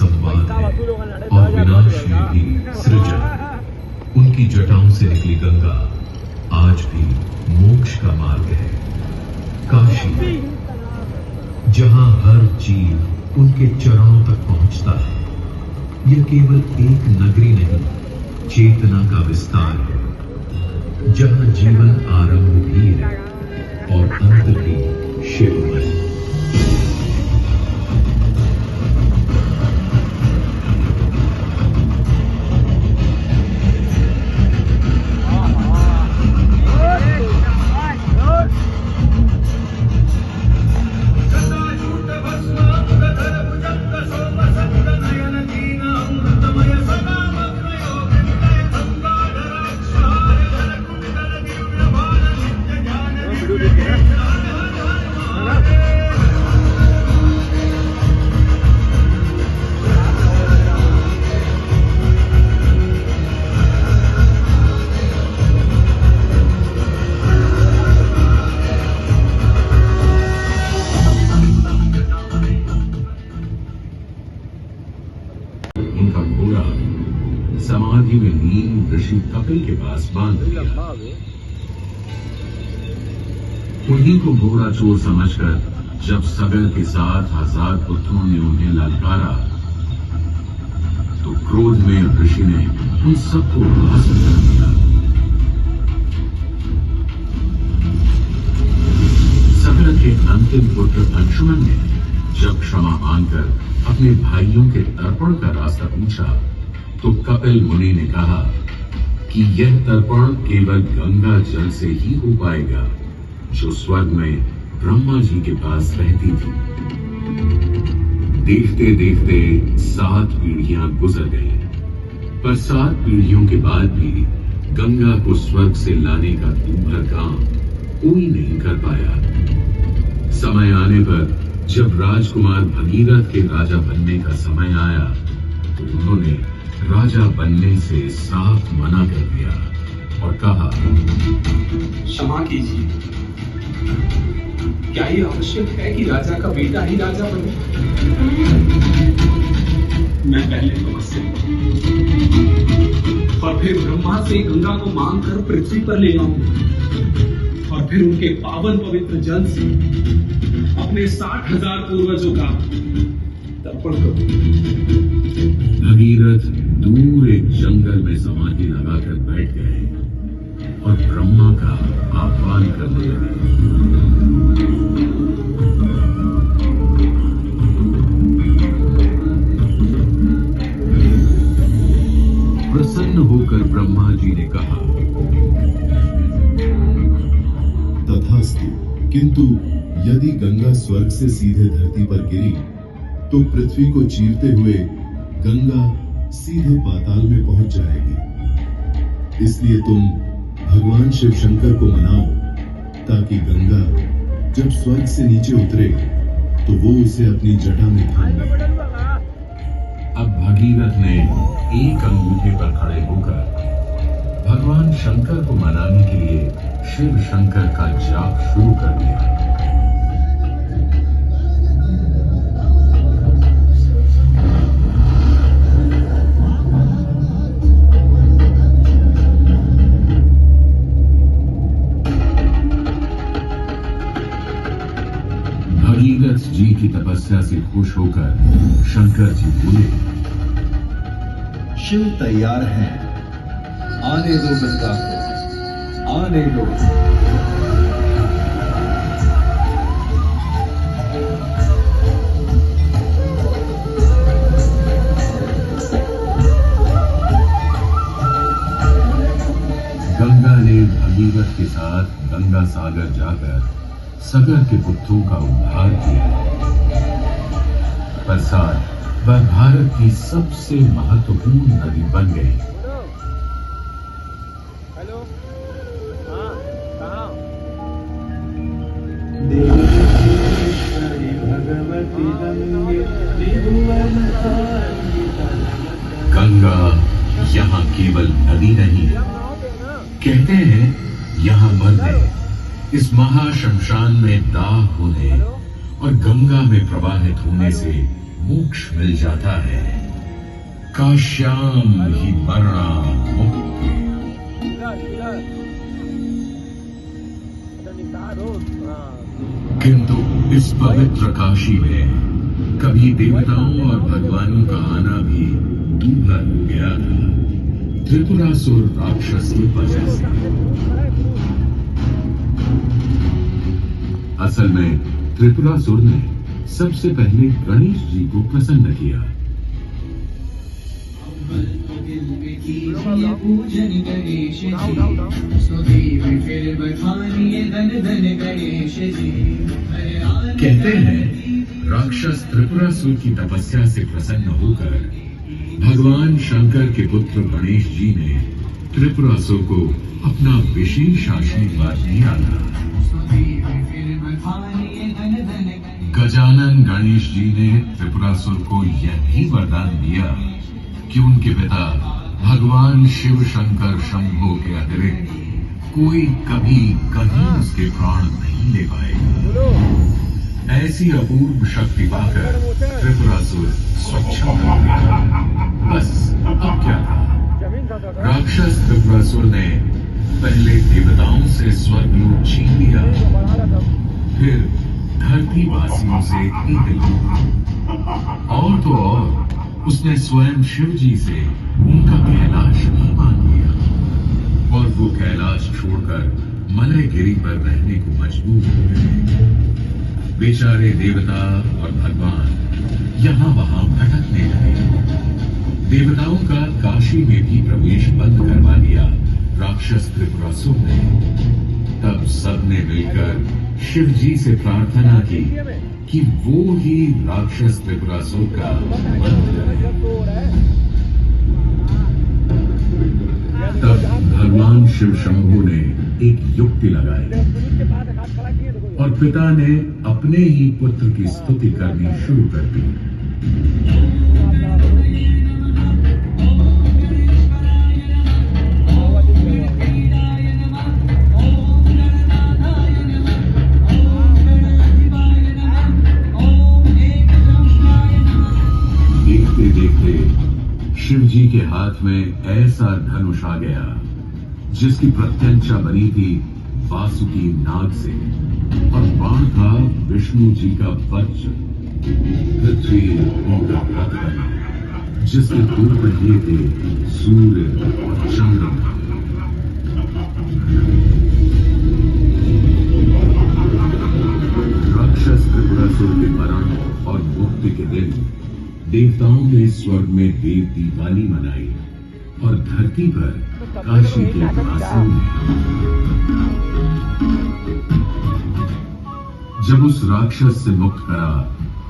संवाद है और विनाश में भी सृजन। उनकी जटाओं से निकली गंगा आज भी मोक्ष का मार्ग है। काशी, जहां हर जीव उनके चरणों तक पहुंचता है, यह केवल एक नगरी नहीं, चेतना का विस्तार है, जहां जीवन आरंभ भी है और अंत भी शिवमय। उनका घोड़ा समाधि में लीन ऋषि कपिल के पास बांध दिया। उन्हीं को घोड़ा चोर समझकर जब सगर के 7,000 पुत्रों ने उन्हें ललकारा, तो क्रोध में ऋषि ने उन सबको भस्म कर दिया। सगर के अंतिम पुत्र अंशुमन ने जब क्षमा मांगकर अपने भाइयों के तर्पण का रास्ता पूछा, तो कपिल मुनि ने कहा कि यह तर्पण केवल गंगा जल से ही हो पाएगा, जो स्वर्ग में ब्रह्मा जी के पास रहती थी। देखते देखते 7 पीढ़ियां गुजर गई, पर 7 पीढ़ियों के बाद भी गंगा को स्वर्ग से लाने का दूभर काम कोई नहीं कर पाया। समय आने पर जब राजकुमार भगीरथ के राजा बनने का समय आया, तो उन्होंने राजा बनने से साफ मना कर दिया और कहा, क्षमा कीजिए, क्या ये आवश्यक है कि राजा का बेटा ही राजा बने? मैं पहले तपस्या और फिर ब्रह्मा से गंगा को मांगकर पृथ्वी पर ले आऊंगा और फिर उनके पावन पवित्र जल से अपने 60,000 पूर्वजों का तर्पण करूंगा। भगीरथ दूर एक जंगल में समाधि लगाकर बैठ गए और ब्रह्मा का आह्वान करने लगे। प्रसन्न होकर ब्रह्मा जी ने कहा, तथास्तु, किंतु यदि गंगा स्वर्ग से सीधे धरती पर गिरी तो पृथ्वी को चीरते हुए गंगा सीधे पाताल में पहुंच जाएगी। इसलिए तुम भगवान शिव शंकर को मनाओ, ताकि गंगा जब स्वर्ग से नीचे उतरे तो वो उसे अपनी जटा में थाम ले। अब भगीरथ ने एक अंगूठे पर खड़े होकर भगवान शंकर को मनाने के लिए शिव शंकर का जाप शुरू कर दिया। भगीरथ जी की तपस्या से खुश होकर शंकर जी बोले, शिव तैयार है, आने दो गंगा को, आने दो। गंगा ने भगीरथ के साथ गंगा सागर जाकर सगर के पुत्रों का उद्धार किया। बरसात वह भारत की सबसे महत्वपूर्ण नदी बन गई। गंगा यहाँ केवल नदी नहीं, कहते हैं यहाँ मरने, इस महाशमशान में दाह होने और गंगा में प्रवाहित होने से मोक्ष मिल जाता है। काश्याम ही मरणाम मुक्ति। किंतु इस पवित्र काशी में कभी देवताओं और भगवानों का आना भी दूभर हो गया था, त्रिपुरासुर राक्षस की वजह से। असल में त्रिपुरासुर ने सबसे पहले गणेश जी को प्रसन्न किया। पूजन गणेश जी, सुदेव फिर बखानिए धन धन गणेश जी। कहते हैं राक्षस त्रिपुरासुर की तपस्या से प्रसन्न होकर भगवान शंकर के पुत्र गणेश जी ने त्रिपुरासुर को अपना विशेष आशीर्वाद दिया था। गजानन गणेश जी ने त्रिपुरासुर को यह भी वरदान दिया कि उनके पिता भगवान शिव शंकर शंभो के अतिरिक्त कोई कभी कहीं उसके प्राण नहीं ले पाएगा। ऐसी अपूर्व शक्ति पाकर त्रिपुरासुर स्वच्छंद हो गया। बस अब क्या था, राक्षस त्रिपुरासुर ने पहले देवताओं से स्वर्गलोक छीन लिया, फिर धरती वासियों से एक लिया, और तो और उसने स्वयं शिव जी से उनका कैलाश भी मांग लिया और वो कैलाश छोड़कर मलयगिरी पर रहने को मजबूर हो गए। बेचारे देवता और भगवान यहाँ वहां भटकने लगे। देवताओं का काशी में भी प्रवेश बंद करवा दिया राक्षस त्रिपुरासुर ने। तब सबने मिलकर शिव जी से प्रार्थना की कि वो ही राक्षस त्रिपुरासुर का वध करे। तब भगवान शिव शंभु ने एक युक्ति लगाई और पिता ने अपने ही पुत्र की स्तुति करनी शुरू कर दी। शिव जी के हाथ में ऐसा धनुष आ गया जिसकी प्रत्यंचा बनी थी वासुकी नाग से, और बाण था विष्णु जी का वज्र। पृथ्वी उनका रथ बना जिसके दो पहिए थे सूर्य और चंद्रमा। राक्षस त्रिपुरासुर के मरण और मुक्ति के दिन देवताओं ने स्वर्ग में देव दीपावली मनाई और धरती पर काशी के वासियों ने। जब उस राक्षस से मुक्त करा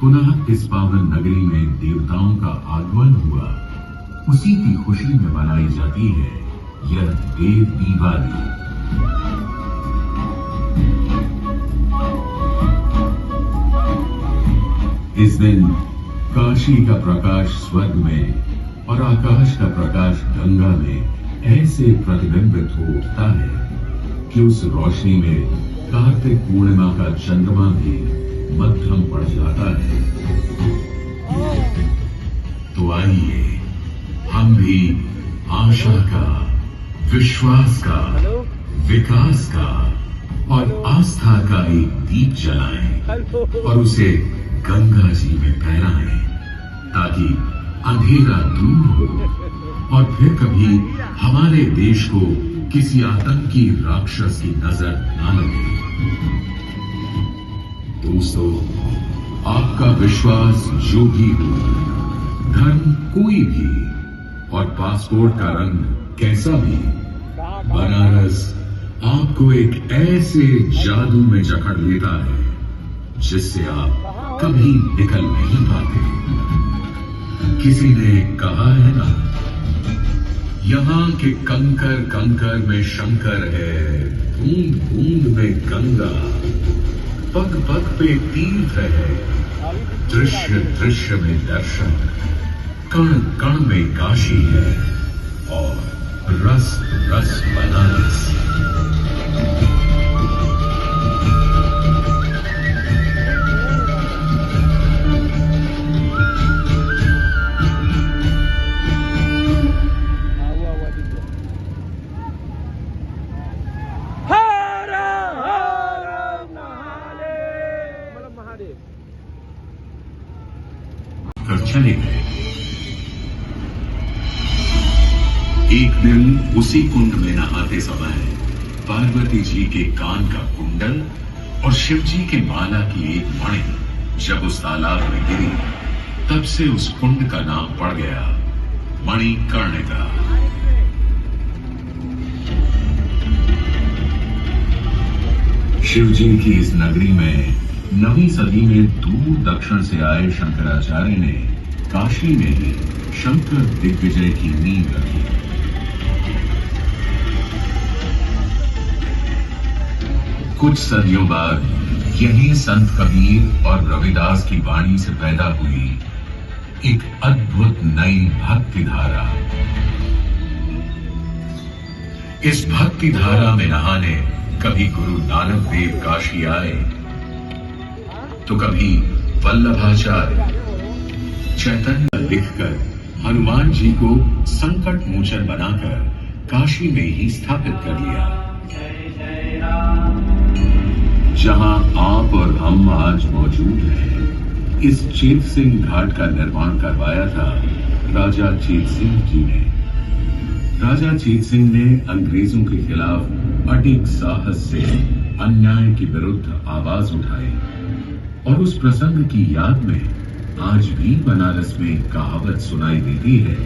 पुनः इस पावन नगरी में देवताओं का आगमन हुआ, उसी की खुशी में मनाई जाती है यह देव दीपावली। इस दिन काशी का प्रकाश स्वर्ग में और आकाश का प्रकाश गंगा में ऐसे प्रतिबिंबित हो उठता है कि उस रोशनी में कार्तिक पूर्णिमा का चंद्रमा भी मध्यम पड़ जाता है। तो आइए हम भी आशा का, विश्वास का, विकास का और आस्था का एक दीप जलाएं और उसे गंगा जी में फहराएं ताकि अंधेरा दूर हो और फिर कभी हमारे देश को किसी आतंकी राक्षस की नजर न लगे। दोस्तों, आपका विश्वास जो भी हो, धर्म कोई भी और पासपोर्ट का रंग कैसा भी, बनारस आपको एक ऐसे जादू में जकड़ लेता है जिससे आप कभी निकल नहीं पाते। किसी ने कहा है ना, यहाँ के कंकर कंकर में शंकर है, बूंद बूंद में गंगा, पग पग पे तीर्थ है, दृश्य दृश्य में दर्शन, कण कण में काशी है और रस रस बनारस। एक दिन उसी कुंड में नहाते समय पार्वती जी के कान का कुंडल और शिव जी के माला की एक मणि जब उस तालाब में गिरी, तब से उस कुंड का नाम पड़ गया मणिकर्णिका। शिव जी की इस नगरी में 9वीं सदी में दूर दक्षिण से आए शंकराचार्य ने काशी में ही शंकर दिग्विजय की नींव रखी। कुछ सदियों बाद यही संत कबीर और रविदास की वाणी से पैदा हुई एक अद्भुत नई भक्ति धारा। इस भक्ति धारा में नहाने कभी गुरु नानक देव काशी आए, तो कभी वल्लभाचार्य चैतन्य लिखकर हनुमान जी को संकट मोचन बनाकर काशी में ही स्थापित कर लिया। जहां आप और हम आज मौजूद हैं, इस चेत सिंह घाट का निर्माण करवाया था राजा चेत सिंह जी ने। राजा चेत सिंह ने अंग्रेजों के खिलाफ अडिग साहस से अन्याय के विरुद्ध आवाज उठाई, और उस प्रसंग की याद में आज भी बनारस में कहावत सुनाई देती है,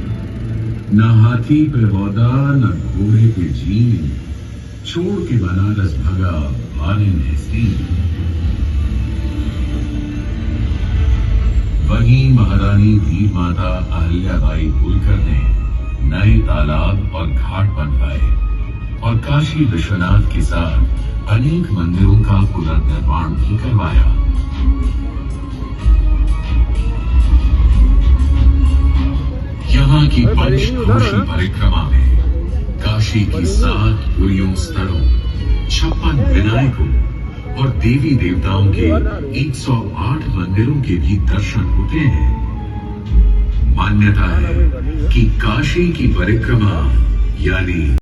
न हाथी पे गौदा न घोड़े पे जीन, छोड़ के बनारस भगा भाने में सीन। वहीं महारानी वीर माता अहिल्याबाई होलकर ने नए तालाब और घाट बनवाए और काशी विश्वनाथ के साथ अनेक मंदिरों का पुनर्निर्माण भी करवाया। यहाँ की पंचक्रोशी परिक्रमा में काशी की 7 पुरियों स्थलों, 56 विनायकों और देवी देवताओं के 108 मंदिरों के भी दर्शन होते हैं। मान्यता है कि काशी की परिक्रमा यानी